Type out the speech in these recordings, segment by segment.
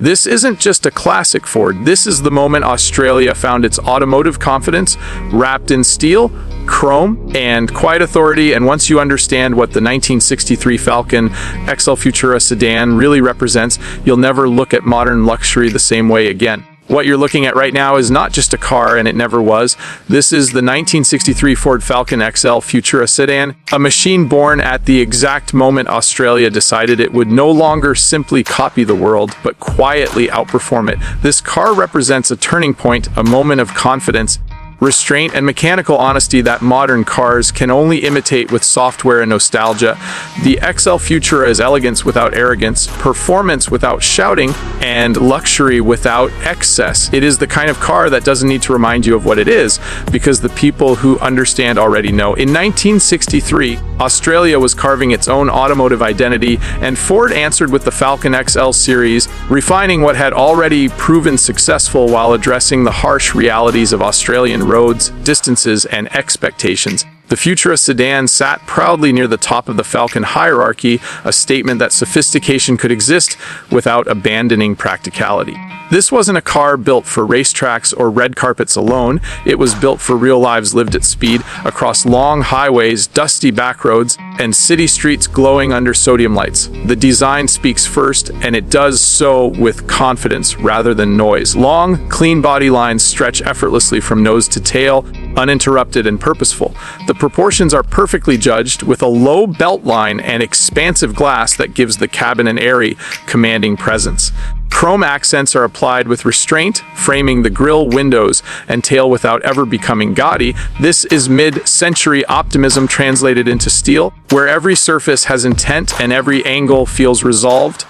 This isn't just a classic Ford. This is the moment Australia found its automotive confidence, wrapped in steel, chrome, and quiet authority. And once you understand what the 1963 Falcon XL Futura Sedan really represents, you'll never look at modern luxury the same way again. What you're looking at right now is not just a car, and it never was. This is the 1963 Ford Falcon XL Futura Sedan, a machine born at the exact moment Australia decided it would no longer simply copy the world, but quietly outperform it. This car represents a turning point, a moment of confidence, restraint, and mechanical honesty that modern cars can only imitate with software and nostalgia. The XL Futura is elegance without arrogance, performance without shouting, and luxury without excess. It is the kind of car that doesn't need to remind you of what it is, because the people who understand already know. In 1963, Australia was carving its own automotive identity, and Ford answered with the Falcon XL series, refining what had already proven successful while addressing the harsh realities of Australian roads, distances, and expectations. The Futura Sedan sat proudly near the top of the Falcon hierarchy, a statement that sophistication could exist without abandoning practicality. This wasn't a car built for racetracks or red carpets alone. It was built for real lives lived at speed, across long highways, dusty backroads, and city streets glowing under sodium lights. The design speaks first, and it does so with confidence rather than noise. Long, clean body lines stretch effortlessly from nose to tail, uninterrupted and purposeful. The proportions are perfectly judged, with a low belt line and expansive glass that gives the cabin an airy, commanding presence. Chrome accents are applied with restraint, framing the grille, windows, and tail without ever becoming gaudy. This is mid-century optimism translated into steel, where every surface has intent and every angle feels resolved.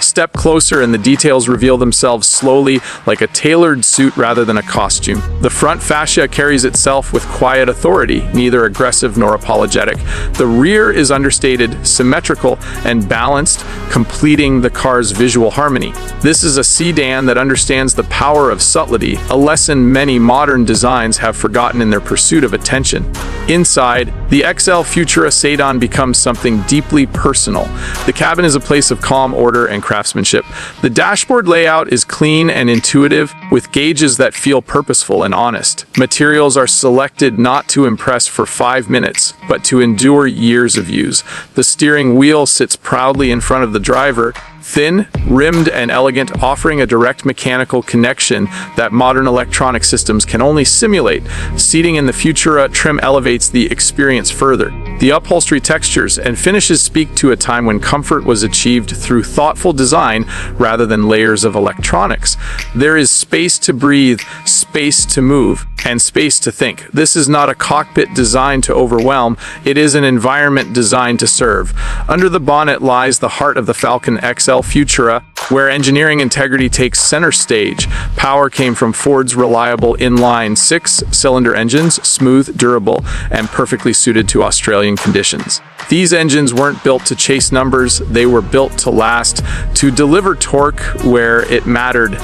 Step closer and the details reveal themselves slowly, like a tailored suit rather than a costume. The front fascia carries itself with quiet authority, neither aggressive nor apologetic. The rear is understated, symmetrical, and balanced, completing the car's visual harmony. This is a sedan that understands the power of subtlety, a lesson many modern designs have forgotten in their pursuit of attention. Inside, the XL Futura Sedan becomes something deeply personal. The cabin is a place of calm order and craftsmanship. The dashboard layout is clean and intuitive, with gauges that feel purposeful and honest. Materials are selected not to impress for 5 minutes, but to endure years of use. The steering wheel sits proudly in front of the driver, thin, rimmed, and elegant, offering a direct mechanical connection that modern electronic systems can only simulate. Seating in the Futura trim elevates the experience further. The upholstery textures and finishes speak to a time when comfort was achieved through thoughtful design rather than layers of electronics. There is space to breathe, space to move, and space to think. This is not a cockpit designed to overwhelm, it is an environment designed to serve. Under the bonnet lies the heart of the Falcon XL Futura, where engineering integrity takes center stage. Power came from Ford's reliable inline-six cylinder engines, smooth, durable, and perfectly suited to Australian conditions. These engines weren't built to chase numbers, they were built to last, to deliver torque where it mattered,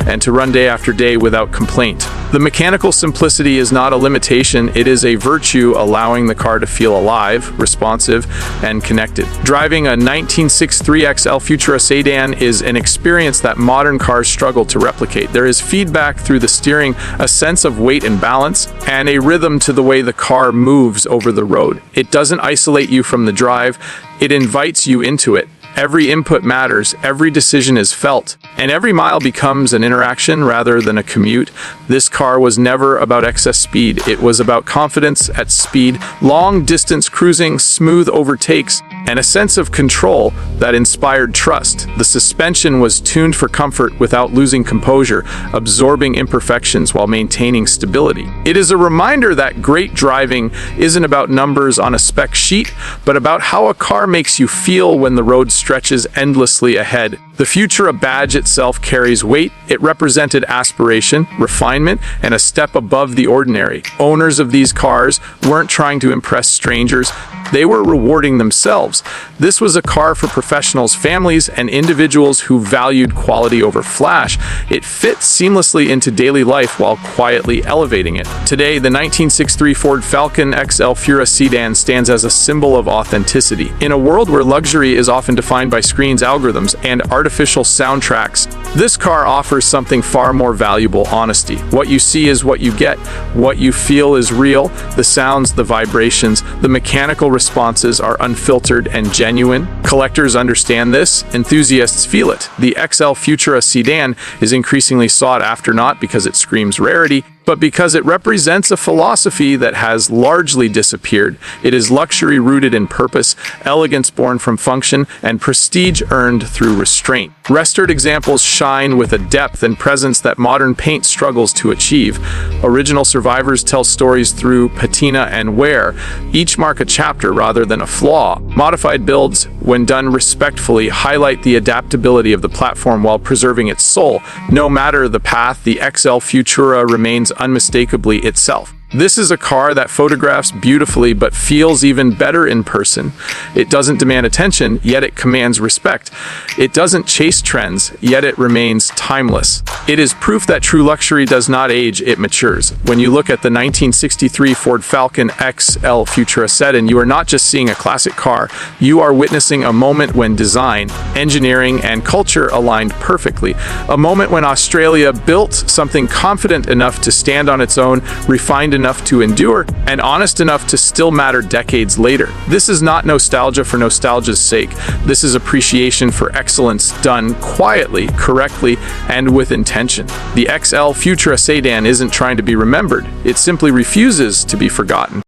and to run day after day without complaint. The mechanical simplicity is not a limitation, it is a virtue, allowing the car to feel alive, responsive, and connected. Driving a 1963 XL Futura Sedan is an experience that modern cars struggle to replicate. There is feedback through the steering, a sense of weight and balance, and a rhythm to the way the car moves over the road. It doesn't isolate you from the drive, it invites you into it. Every input matters, every decision is felt, and every mile becomes an interaction rather than a commute. This car was never about excess speed, it was about confidence at speed, long-distance cruising, smooth overtakes, and a sense of control that inspired trust. The suspension was tuned for comfort without losing composure, absorbing imperfections while maintaining stability. It is a reminder that great driving isn't about numbers on a spec sheet, but about how a car makes you feel when the road stretches endlessly ahead. The Futura badge itself carries weight. It represented aspiration, refinement, and a step above the ordinary. Owners of these cars weren't trying to impress strangers, they were rewarding themselves. This was a car for professionals, families, and individuals who valued quality over flash. It fit seamlessly into daily life while quietly elevating it. Today, the 1963 Ford Falcon XL Futura Sedan stands as a symbol of authenticity. In a world where luxury is often defined by screens, algorithms, and artificial soundtracks. This car offers something far more valuable: honesty. What you see is what you get. What you feel is real. The sounds, the vibrations, the mechanical responses are unfiltered and genuine. Collectors understand this. Enthusiasts feel it. The XL Futura Sedan is increasingly sought after not because it screams rarity, but because it represents a philosophy that has largely disappeared. It is luxury rooted in purpose, elegance born from function, and prestige earned through restraint. Restored examples shine with a depth and presence that modern paint struggles to achieve. Original survivors tell stories through patina and wear. Each mark a chapter rather than a flaw. Modified builds, when done respectfully, highlight the adaptability of the platform while preserving its soul. No matter the path, the XL Futura remains unmistakably itself. This is a car that photographs beautifully but feels even better in person. It doesn't demand attention, yet it commands respect. It doesn't chase trends, yet it remains timeless. It is proof that true luxury does not age, it matures. When you look at the 1963 Ford Falcon XL Futura Sedan, you are not just seeing a classic car, you are witnessing a moment when design, engineering, and culture aligned perfectly. A moment when Australia built something confident enough to stand on its own, refined enough to endure, and honest enough to still matter decades later. This is not nostalgia for nostalgia's sake. This is appreciation for excellence done quietly, correctly, and with intention. The XL Futura Sedan isn't trying to be remembered. It simply refuses to be forgotten.